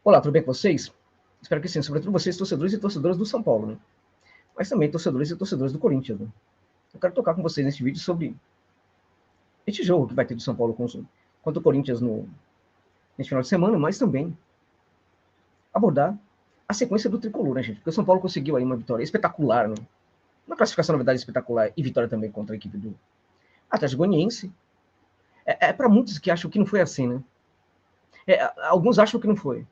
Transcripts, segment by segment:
Olá, tudo bem com vocês? Espero que sim, sobretudo vocês, torcedores e torcedoras do São Paulo, né? Mas também torcedores e torcedores do Corinthians, né? Eu quero tocar com vocês neste vídeo sobre este jogo que vai ter do São Paulo contra o Corinthians neste final de semana, mas também abordar a sequência do tricolor, né, gente? Porque o São Paulo conseguiu aí uma vitória espetacular, né? Uma classificação, na verdade, espetacular e vitória também contra a equipe do Atlético Goianiense. Para muitos que acham que não foi assim, né? Alguns acham que não foi.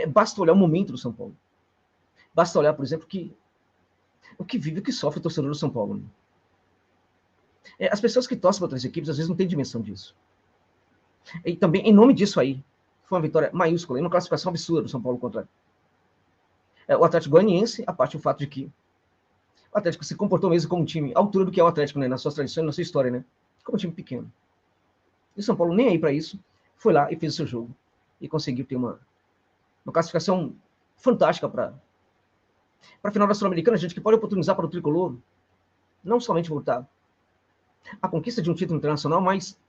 Basta olhar o momento do São Paulo. Basta olhar, por exemplo, o que vive, o que sofre o torcedor do São Paulo. Né? As pessoas que torcem para outras equipes, às vezes, não têm dimensão disso. E também, em nome disso aí, foi uma vitória maiúscula, uma classificação absurda do São Paulo contra o Atlético Goianiense, a parte do fato de que o Atlético se comportou mesmo como um time à altura do que é o Atlético, né? Nas suas tradições, na sua história, né? Como um time pequeno. E o São Paulo, nem aí para isso, foi lá e fez o seu jogo. E conseguiu ter uma classificação fantástica para a final da Sul-Americana, gente, que pode oportunizar para o tricolor não somente voltar à conquista de um título internacional, mas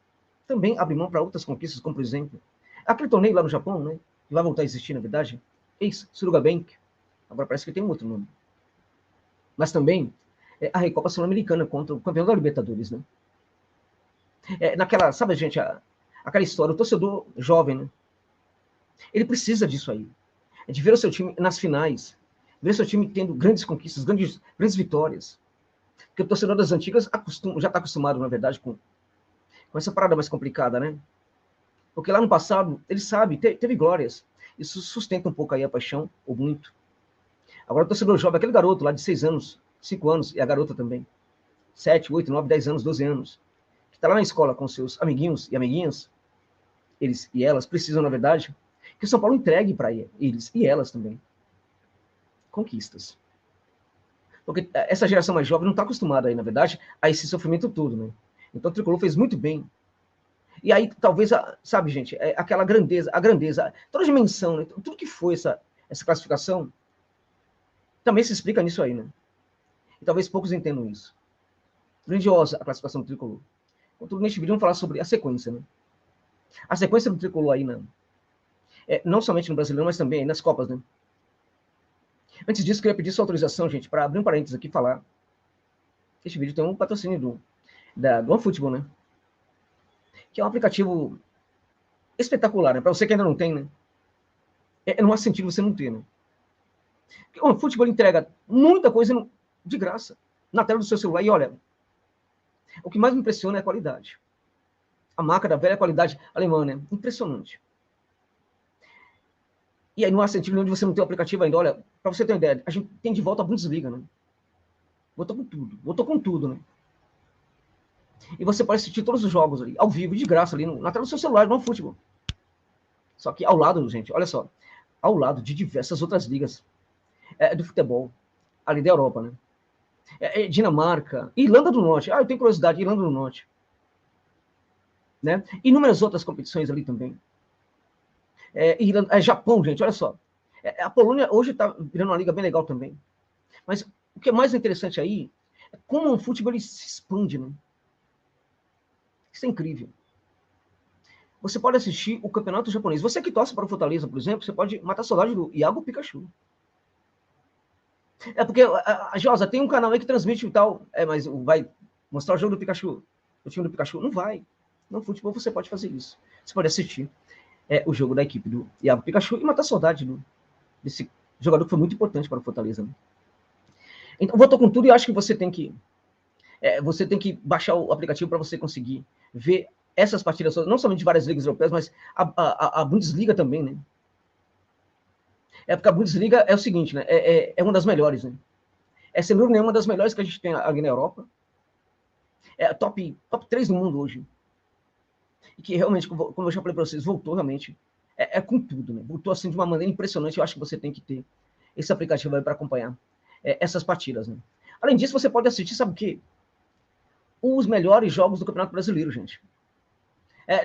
também abrir mão para outras conquistas, como, por exemplo, aquele torneio lá no Japão, né, que vai voltar a existir, na verdade, ex-Suruga Bank, agora parece que tem um outro nome. Mas também a Recopa Sul-Americana contra o campeão da Libertadores, né? Naquela, sabe, gente, aquela história, o torcedor jovem, né? Ele precisa disso aí, de ver o seu time nas finais, ver o seu time tendo grandes conquistas, grandes vitórias. Porque o torcedor das antigas já está acostumado, na verdade, com essa parada mais complicada, né? Porque lá no passado, ele sabe, teve glórias. Isso sustenta um pouco aí a paixão, ou muito. Agora o torcedor jovem, aquele garoto lá de 6 anos, 5 anos, e a garota também, 7, 8, 9, 10 anos, 12 anos, que está lá na escola com seus amiguinhos e amiguinhas, eles e elas precisam, na verdade, que o São Paulo entregue para eles e elas também conquistas. Porque essa geração mais jovem não está acostumada aí, na verdade, a esse sofrimento todo, né? Então o Tricolor fez muito bem. E aí, talvez, sabe, gente, aquela grandeza, toda a dimensão, né? Tudo que foi essa classificação, também se explica nisso aí, né? E talvez poucos entendam isso. Grandiosa a classificação do Tricolor. Contudo, neste vídeo vamos falar sobre a sequência, né? A sequência do Tricolor aí, né? Não somente no Brasileirão, mas também nas Copas, né? Antes disso, queria pedir sua autorização, gente, para abrir um parênteses aqui e falar. Este vídeo tem um patrocínio do OneFootball, né? Que é um aplicativo espetacular, né? Para você que ainda não tem, né? Não há sentido você não ter, né? O OneFootball entrega muita coisa de graça na tela do seu celular. E olha, o que mais me impressiona é a qualidade. A marca da velha qualidade alemã, né? Impressionante. E aí não há sentido nenhum de você não ter o aplicativo ainda. Olha, para você ter uma ideia, a gente tem de volta a Bundesliga, né? Botou com tudo, né? E você pode assistir todos os jogos ali, ao vivo, de graça, ali na tela do seu celular, no futebol. Só que ao lado, gente, olha só, ao lado de diversas outras ligas do futebol, ali da Europa, né? Dinamarca, Irlanda do Norte. Eu tenho curiosidade, Irlanda do Norte. Né? Inúmeras outras competições ali também. Japão, gente, olha só. A Polônia hoje está virando uma liga bem legal também. Mas o que é mais interessante aí é como o futebol ele se expande, né? Isso é incrível. Você pode assistir o campeonato japonês. Você que torce para o Fortaleza, por exemplo, você pode matar a saudade do Iago Pikachu. Porque a Josa tem um canal aí que transmite e tal, mas vai mostrar o jogo do Pikachu, o time do Pikachu? Não vai. No futebol você pode fazer isso. Você pode assistir o jogo da equipe do Iago Pikachu e matar a saudade desse jogador que foi muito importante para o Fortaleza. Né? Então, voltou com tudo e acho que você tem que baixar o aplicativo para você conseguir ver essas partidas, não somente de várias ligas europeias, mas a Bundesliga também, né? Porque a Bundesliga é o seguinte, né? É uma das melhores, né? Sem dúvida nenhuma, uma das melhores que a gente tem aqui na Europa. É a top 3 do mundo hoje. E que realmente, como eu já falei para vocês, voltou realmente com tudo, né? Voltou assim de uma maneira impressionante. Eu acho que você tem que ter esse aplicativo aí para acompanhar essas partidas, né? Além disso, você pode assistir, sabe o quê? Os melhores jogos do Campeonato Brasileiro, gente.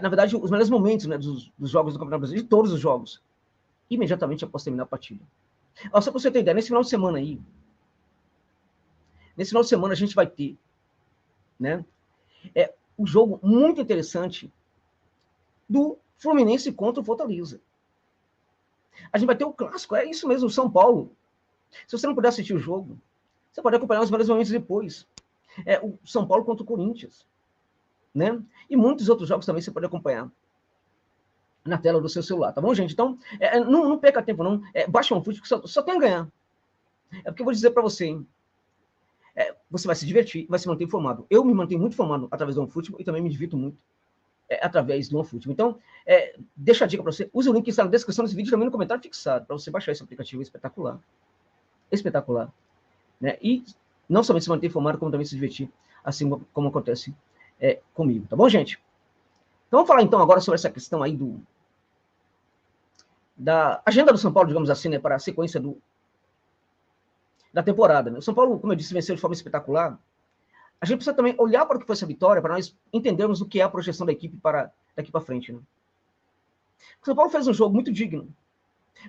Na verdade, os melhores momentos, né, dos jogos do Campeonato Brasileiro, de todos os jogos, imediatamente após terminar a partida. Só para você ter ideia, nesse final de semana aí, a gente vai ter, né, um jogo muito interessante do Fluminense contra o Fortaleza. A gente vai ter o clássico, é isso mesmo, o São Paulo. Se você não puder assistir o jogo, você pode acompanhar os melhores momentos depois. O São Paulo contra o Corinthians, né? E muitos outros jogos também você pode acompanhar na tela do seu celular, tá bom, gente? Então, não perca tempo, não. Baixa um fute, que só tem a ganhar. É porque eu vou dizer para você, hein? Você vai se divertir, vai se manter informado. Eu me mantenho muito informado através do OneFootball e também me divirto muito através do OneFootball. Então, deixa a dica para você. Use o link que está na descrição desse vídeo e também no comentário fixado para você baixar esse aplicativo espetacular. Espetacular. Né? E não somente se manter informado, como também se divertir, assim como acontece comigo. Tá bom, gente? Então, vamos falar então agora sobre essa questão aí da agenda do São Paulo, digamos assim, né, para a sequência da temporada. Né? O São Paulo, como eu disse, venceu de forma espetacular. A gente precisa também olhar para o que foi essa vitória, para nós entendermos o que é a projeção da equipe para daqui para frente. Né? O São Paulo fez um jogo muito digno,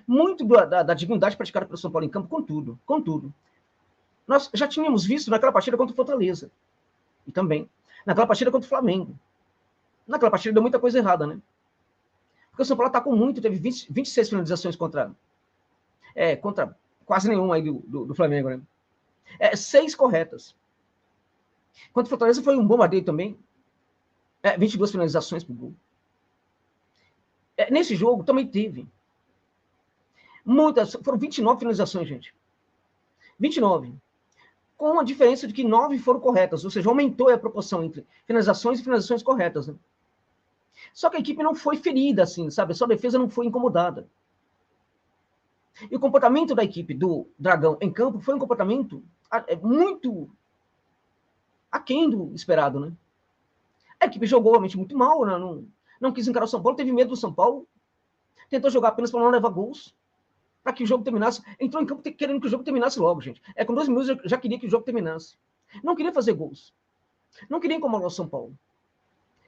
muito da dignidade praticada pelo São Paulo em campo, contudo. Nós já tínhamos visto naquela partida contra o Fortaleza, e também naquela partida contra o Flamengo. Naquela partida deu muita coisa errada, né? Porque o São Paulo atacou muito, teve 26 finalizações contra quase nenhum aí do Flamengo, né? 6 corretas. Contra o Fortaleza foi um bombardeio também. 22 finalizações pro gol. Nesse jogo também teve foram 29 finalizações, gente. 29. Com a diferença de que 9 foram corretas, ou seja, aumentou a proporção entre finalizações e finalizações corretas, né? Só que a equipe não foi ferida, assim, sabe? Só a defesa não foi incomodada. E o comportamento da equipe do Dragão em campo foi um comportamento muito aquém do esperado, né? A equipe jogou realmente muito mal, né? Não quis encarar o São Paulo, teve medo do São Paulo, tentou jogar apenas para não levar gols, para que o jogo terminasse. Entrou em campo querendo que o jogo terminasse logo, gente. Com 2 minutos já queria que o jogo terminasse. Não queria fazer gols. Não queria incomodar o São Paulo.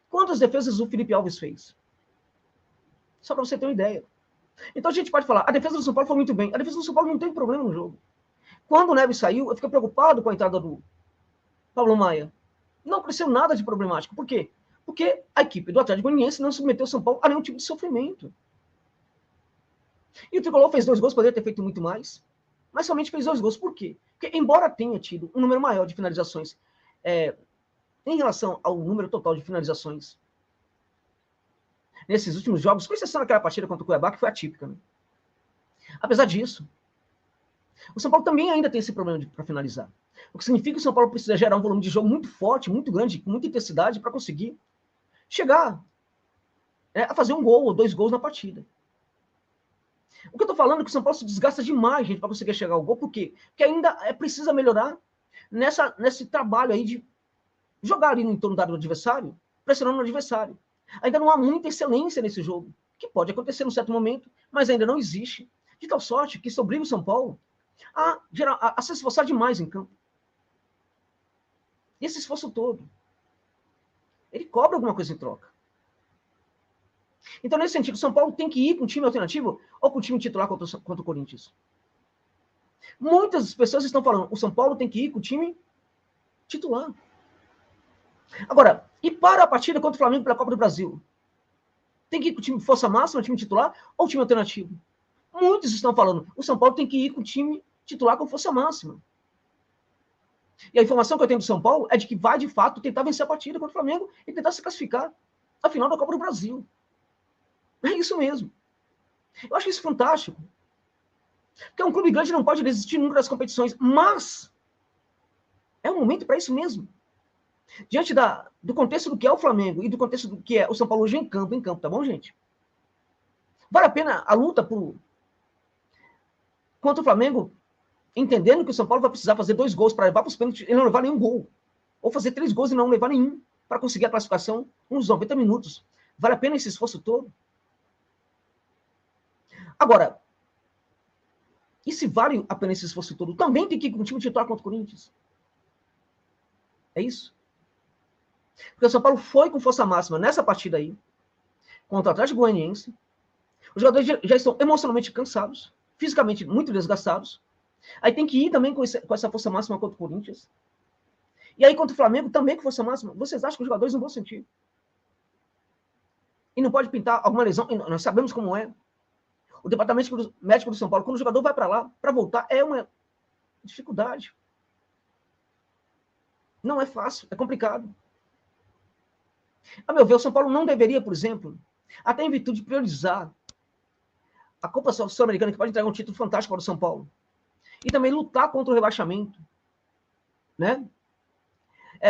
Quantas defesas o Felipe Alves fez? Só para você ter uma ideia. Então a gente pode falar, a defesa do São Paulo foi muito bem. A defesa do São Paulo não tem problema no jogo. Quando o Neves saiu, eu fiquei preocupado com a entrada do Pablo Maia. Não aconteceu nada de problemático. Por quê? Porque a equipe do Atlético Goianiense não submeteu o São Paulo a nenhum tipo de sofrimento. E o Tricolor fez 2 gols, poderia ter feito muito mais, mas somente fez 2 gols. Por quê? Porque, embora tenha tido um número maior de finalizações em relação ao número total de finalizações nesses últimos jogos, com exceção daquela partida contra o Cuiabá, que foi atípica, né? Apesar disso, o São Paulo também ainda tem esse problema para finalizar. O que significa que o São Paulo precisa gerar um volume de jogo muito forte, muito grande, com muita intensidade, para conseguir chegar a fazer 1 gol ou 2 gols na partida. O que eu tô falando é que o São Paulo se desgasta demais, gente, para conseguir chegar ao gol. Por quê? Porque ainda precisa melhorar nesse trabalho aí de jogar ali no entorno do adversário, pressionando o adversário. Ainda não há muita excelência nesse jogo, que pode acontecer num certo momento, mas ainda não existe. De tal sorte que isso obriga o São Paulo a se esforçar demais em campo. E esse esforço todo, ele cobra alguma coisa em troca. Então, nesse sentido, o São Paulo tem que ir com um time alternativo ou com o time titular contra o Corinthians. Muitas pessoas estão falando, o São Paulo tem que ir com o time titular. Agora, e para a partida contra o Flamengo pela Copa do Brasil? Tem que ir com o time força máxima, o time titular, ou o time alternativo? Muitos estão falando, o São Paulo tem que ir com o time titular com força máxima. E a informação que eu tenho do São Paulo é de que vai, de fato, tentar vencer a partida contra o Flamengo e tentar se classificar à final da Copa do Brasil. É isso mesmo. Eu acho isso fantástico. Porque um clube grande não pode desistir nunca das competições, mas é um momento para isso mesmo. Diante do contexto do que é o Flamengo e do contexto do que é o São Paulo hoje em campo, tá bom, gente? Vale a pena a luta contra o Flamengo, entendendo que o São Paulo vai precisar fazer 2 gols para levar para os pênaltis e não levar nenhum gol. Ou fazer 3 gols e não levar nenhum para conseguir a classificação uns 90 minutos. Vale a pena esse esforço todo? Agora, e se vale a pena esse esforço todo? Também tem que ir com o time titular contra o Corinthians. É isso? Porque o São Paulo foi com força máxima nessa partida aí, contra o Atlético Goianiense. Os jogadores já estão emocionalmente cansados, fisicamente muito desgastados. Aí tem que ir também com essa força máxima contra o Corinthians. E aí contra o Flamengo também com força máxima. Vocês acham que os jogadores não vão sentir? E não pode pintar alguma lesão? E nós sabemos como é. O departamento médico do São Paulo, quando o jogador vai para lá, para voltar, é uma dificuldade. Não é fácil, é complicado. A meu ver, o São Paulo não deveria, por exemplo, até em virtude de priorizar a Copa Sul-Americana, que pode entregar um título fantástico para o São Paulo, e também lutar contra o rebaixamento, né?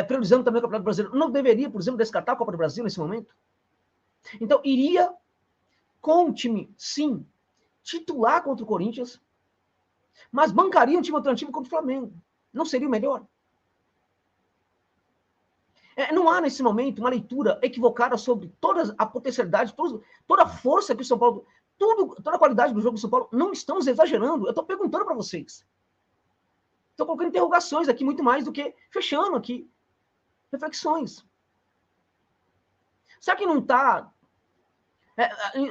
Priorizando também o Campeonato Brasileiro. Não deveria, por exemplo, descartar a Copa do Brasil nesse momento? Então, iria com o time, sim, titular contra o Corinthians, mas bancaria um time alternativo contra o Flamengo. Não seria o melhor? Não há, nesse momento, uma leitura equivocada sobre toda a potencialidade, toda a força que o São Paulo... toda a qualidade do jogo do São Paulo. Não estamos exagerando. Eu estou perguntando para vocês. Estou colocando interrogações aqui, muito mais do que fechando aqui reflexões. Será que não está...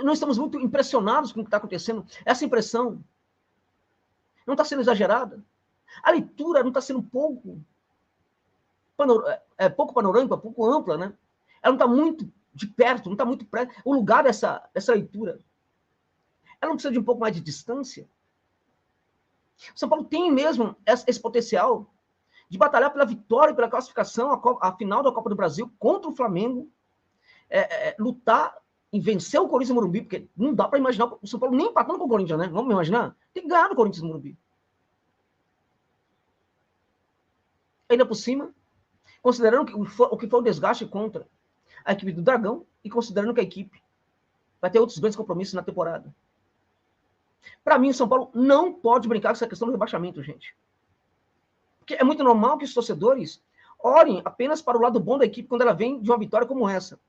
não estamos muito impressionados com o que está acontecendo? Essa impressão não está sendo exagerada? A leitura não está sendo pouco panorâmica, pouco ampla, né? Ela não está muito de perto, não está muito perto. O lugar dessa leitura, ela não precisa de um pouco mais de distância? O São Paulo tem mesmo esse potencial de batalhar pela vitória e pela classificação à final da Copa do Brasil contra o Flamengo, lutar e vencer o Corinthians no Morumbi, porque não dá para imaginar o São Paulo nem empatando com o Corinthians, né? Vamos imaginar? Tem que ganhar do Corinthians no Morumbi. Ainda por cima, considerando o que foi o desgaste contra a equipe do Dragão e considerando que a equipe vai ter outros grandes compromissos na temporada. Para mim, o São Paulo não pode brincar com essa questão do rebaixamento, gente. Porque é muito normal que os torcedores olhem apenas para o lado bom da equipe quando ela vem de uma vitória como essa.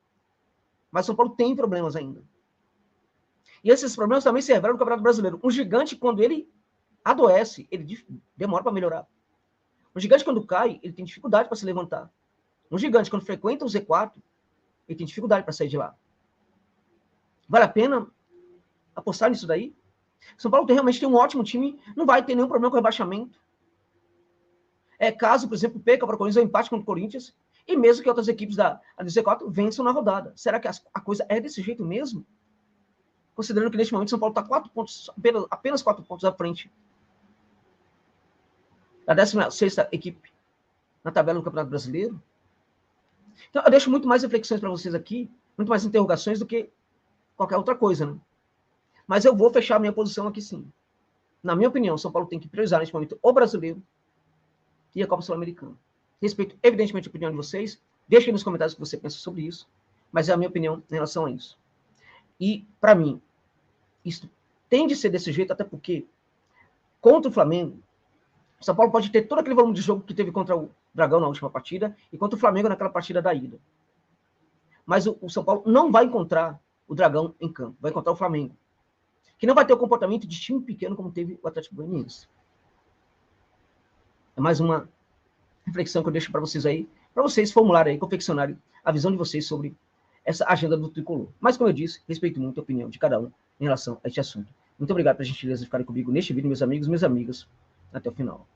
Mas o São Paulo tem problemas ainda. E esses problemas também se revelam no Campeonato Brasileiro. Um gigante, quando ele adoece, ele demora para melhorar. Um gigante, quando cai, ele tem dificuldade para se levantar. Um gigante, quando frequenta o Z4, ele tem dificuldade para sair de lá. Vale a pena apostar nisso daí? São Paulo realmente tem um ótimo time, não vai ter nenhum problema com o rebaixamento. Caso, por exemplo, perca para o Corinthians ou empate contra o Corinthians, e mesmo que outras equipes da Z4 vençam na rodada. Será que a coisa é desse jeito mesmo? Considerando que neste momento São Paulo está apenas 4 pontos à frente da 16ª equipe na tabela do Campeonato Brasileiro. Então, eu deixo muito mais reflexões para vocês aqui, muito mais interrogações do que qualquer outra coisa, né? Mas eu vou fechar a minha posição aqui sim. Na minha opinião, São Paulo tem que priorizar neste momento o brasileiro e a Copa Sul-Americana. Respeito, evidentemente, a opinião de vocês. Deixem nos comentários o que você pensa sobre isso. Mas é a minha opinião em relação a isso. E, para mim, isso tem de ser desse jeito, até porque, contra o Flamengo, o São Paulo pode ter todo aquele volume de jogo que teve contra o Dragão na última partida e contra o Flamengo naquela partida da ida. Mas o São Paulo não vai encontrar o Dragão em campo. Vai encontrar o Flamengo, que não vai ter o comportamento de time pequeno como teve o Atlético Goianiense. É mais uma reflexão que eu deixo para vocês aí, para vocês formularem aí, confeccionarem a visão de vocês sobre essa agenda do Tricolor. Mas, como eu disse, respeito muito a opinião de cada um em relação a este assunto. Muito obrigado pela gentileza de ficarem comigo neste vídeo, meus amigos e minhas amigas. Até o final.